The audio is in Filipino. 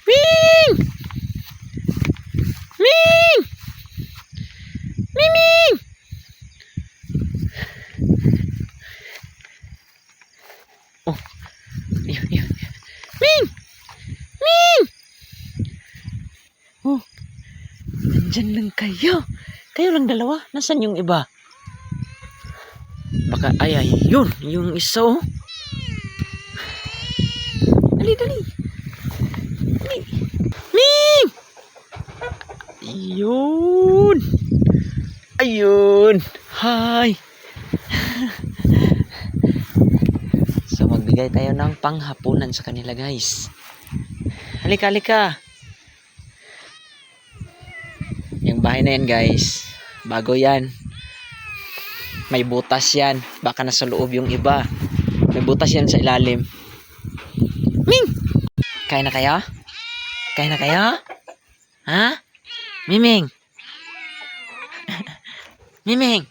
Ming! Ming! Miming! Oh. Ayun, ayun. Ming! Ming! Oh. Nandyan lang kayo. Kayo lang dalawa. Nasaan yung iba? Baka, ay, yun. Yung isa, oh. Dali, dali. Dali. Ming! Ayun. Ayun. Hi. So, magbigay tayo ng panghapunan sa kanila, guys. Halika, halika. Yung bahay na yan, guys. Bago yan. May butas yan. Baka nasa loob yung iba. May butas yan sa ilalim. Ming! Kain na kayo? Kain na kayo? Ha? Miming! Miming!